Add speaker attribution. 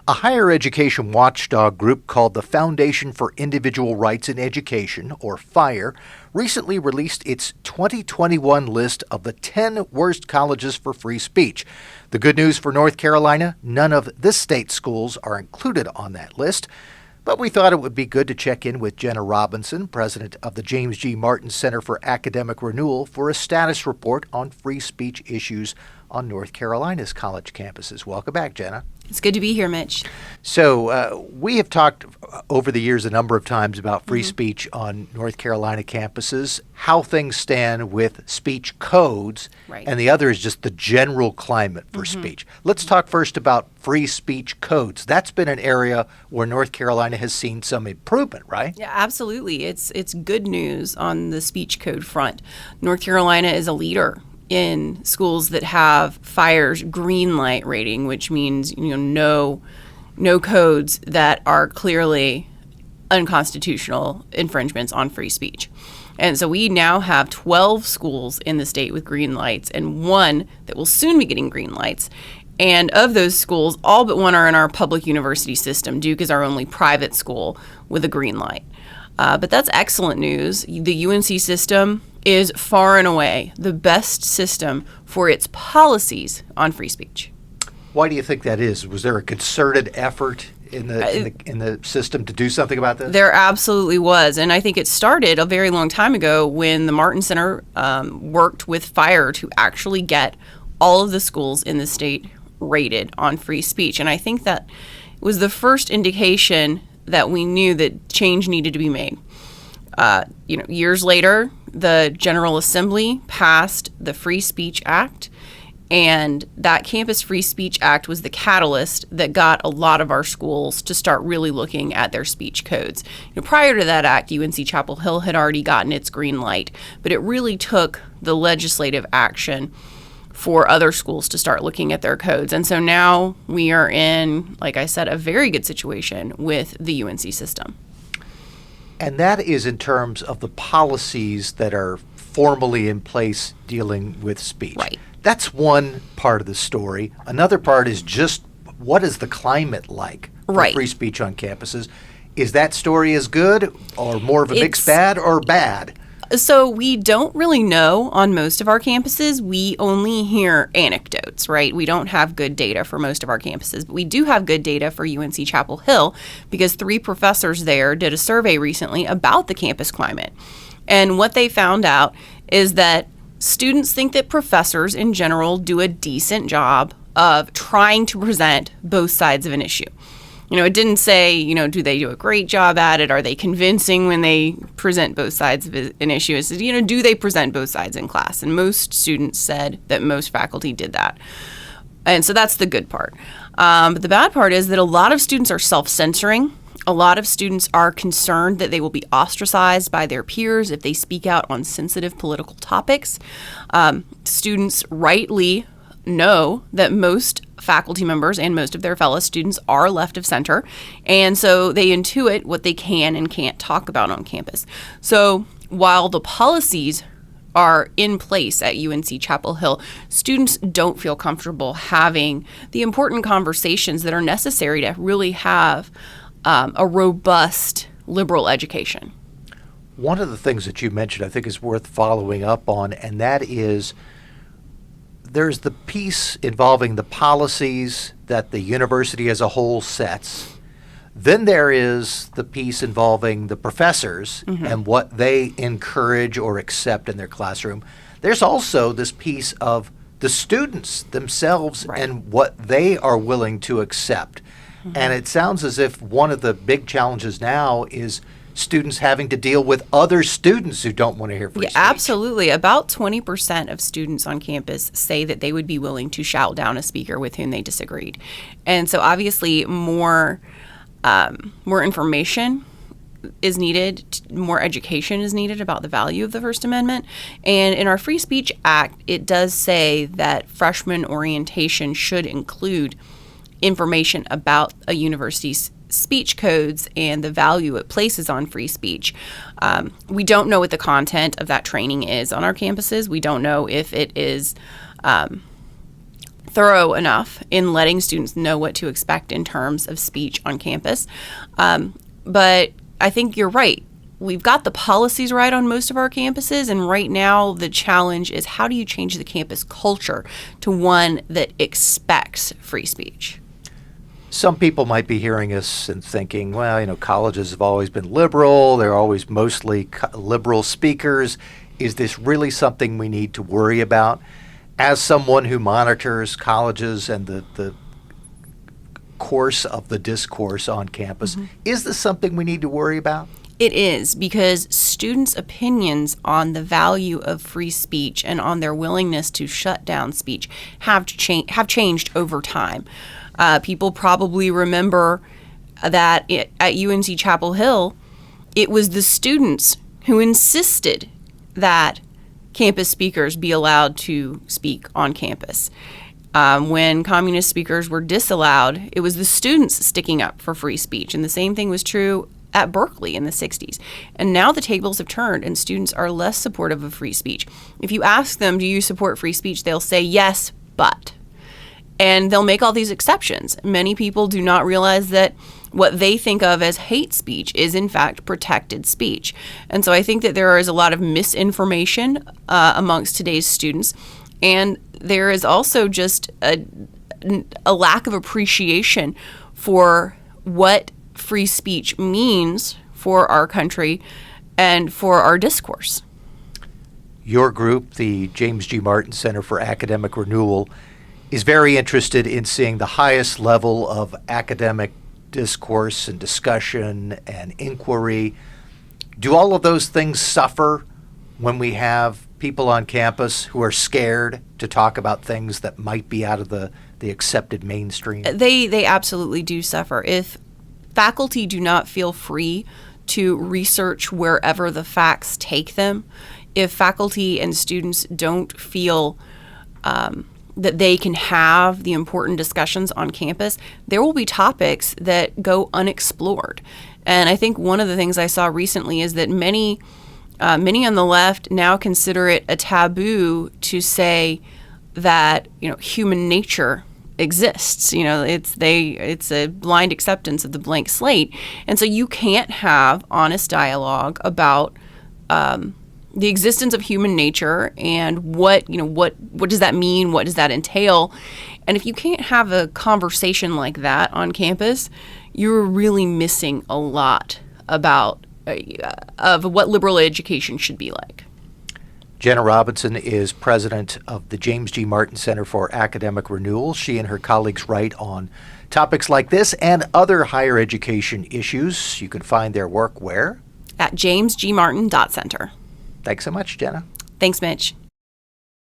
Speaker 1: A higher education watchdog group called the Foundation for Individual Rights in Education, or FIRE, recently released its 2021 list of the 10 worst colleges for free speech. The good news for North Carolina, none of this state's schools are included on that list. But we thought it would be good to check in with Jenna Robinson, president of the James G. Martin Center for Academic Renewal, for a status report on free speech issues on North Carolina's college campuses. Welcome back, Jenna.
Speaker 2: It's good to be here, Mitch.
Speaker 1: So we have talked over the years a number of times about free speech on North Carolina campuses, how things stand with speech codes, and the other is just the general climate for speech. Let's talk first about free speech codes. That's been an area where North Carolina has seen some improvement, right?
Speaker 2: Yeah, absolutely. It's good news on the speech code front. North Carolina is a leader in schools that have FIRE's green light rating, which means no codes that are clearly unconstitutional infringements on free speech. And so we now have 12 schools in the state with green lights and one that will soon be getting green lights. And of those schools, all but one are in our public university system. Duke is our only private school with a green light. But that's excellent news. The UNC system is far and away the best system for its policies on free speech.
Speaker 1: Why do you think that is? Was there a concerted effort in the system to do something about this?
Speaker 2: There absolutely was, and I think it started a very long time ago when the Martin Center worked with FIRE to actually get all of the schools in the state rated on free speech, and I think that was the first indication that we knew that change needed to be made. Years later, the General Assembly passed the Free Speech Act, and that Campus Free Speech Act was the catalyst that got a lot of our schools to start really looking at their speech codes. Prior to that act, UNC Chapel Hill had already gotten its green light, but it really took the legislative action for other schools to start looking at their codes. And so now we are in, like I said, a very good situation with the UNC system.
Speaker 1: And that is in terms of the policies that are formally in place dealing with speech.
Speaker 2: Right.
Speaker 1: That's one part of the story. Another part is just what is the climate like for free speech on campuses? Is that story as good or more of a mixed bad or bad?
Speaker 2: So we don't really know on most of our campuses. We only hear anecdotes, right? We don't have good data for most of our campuses, but we do have good data for UNC Chapel Hill because 3 professors there did a survey recently about the campus climate. And what they found out is that students think that professors in general do a decent job of trying to present both sides of an issue. It didn't say, do they do a great job at it? Are they convincing when they present both sides of an issue? It says, do they present both sides in class? And most students said that most faculty did that. And so that's the good part. But the bad part is that a lot of students are self-censoring. A lot of students are concerned that they will be ostracized by their peers if they speak out on sensitive political topics. Students rightly know that most faculty members and most of their fellow students are left of center, and so they intuit what they can and can't talk about on campus. So while the policies are in place at UNC Chapel Hill, students don't feel comfortable having the important conversations that are necessary to really have a robust liberal education.
Speaker 1: One of the things that you mentioned I think is worth following up on, and that is there's the piece involving the policies that the university as a whole sets. Then there is the piece involving the professors and what they encourage or accept in their classroom. There's also this piece of the students themselves and what they are willing to accept. And it sounds as if one of the big challenges now is students having to deal with other students who don't want to hear free speech.
Speaker 2: Absolutely. About 20% of students on campus say that they would be willing to shout down a speaker with whom they disagreed. And so obviously more information is needed, more education is needed about the value of the First Amendment. And in our Free Speech Act, it does say that freshman orientation should include information about a university's speech codes and the value it places on free speech. We don't know what the content of that training is on our campuses. We don't know if it is thorough enough in letting students know what to expect in terms of speech on campus. But I think you're right. We've got the policies right on most of our campuses, and right now the challenge is how do you change the campus culture to one that expects free speech?
Speaker 1: Some people might be hearing us and thinking, well, colleges have always been liberal. They're always mostly liberal speakers. Is this really something we need to worry about? As someone who monitors colleges and the course of the discourse on campus, is this something we need to worry about?
Speaker 2: It is, because students' opinions on the value of free speech and on their willingness to shut down speech have changed over time. People probably remember that at UNC Chapel Hill, it was the students who insisted that campus speakers be allowed to speak on campus. When communist speakers were disallowed, it was the students sticking up for free speech. And the same thing was true at Berkeley in the 60s. And now the tables have turned and students are less supportive of free speech. If you ask them, do you support free speech? They'll say yes, but. And they'll make all these exceptions. Many people do not realize that what they think of as hate speech is in fact protected speech. And so I think that there is a lot of misinformation amongst today's students. And there is also just a lack of appreciation for what free speech means for our country and for our discourse.
Speaker 1: Your group, the James G. Martin Center for Academic Renewal, is very interested in seeing the highest level of academic discourse and discussion and inquiry. Do all of those things suffer when we have people on campus who are scared to talk about things that might be out of the accepted mainstream?
Speaker 2: They absolutely do suffer. If faculty do not feel free to research wherever the facts take them, if faculty and students don't feel that they can have the important discussions on campus, there will be topics that go unexplored. And I think one of the things I saw recently is that many on the left now consider it a taboo to say that human nature exists. It's a blind acceptance of the blank slate, and so you can't have honest dialogue about the existence of human nature and what does that mean, what does that entail. And if you can't have a conversation like that on campus, you're really missing a lot about of what liberal education should be like.
Speaker 1: Jenna Robinson is president of the James G. Martin Center for Academic Renewal. She and her colleagues write on topics like this and other higher education issues. You can find their work where?
Speaker 2: At jamesgmartin.center.
Speaker 1: Thanks so much, Jenna.
Speaker 2: Thanks, Mitch.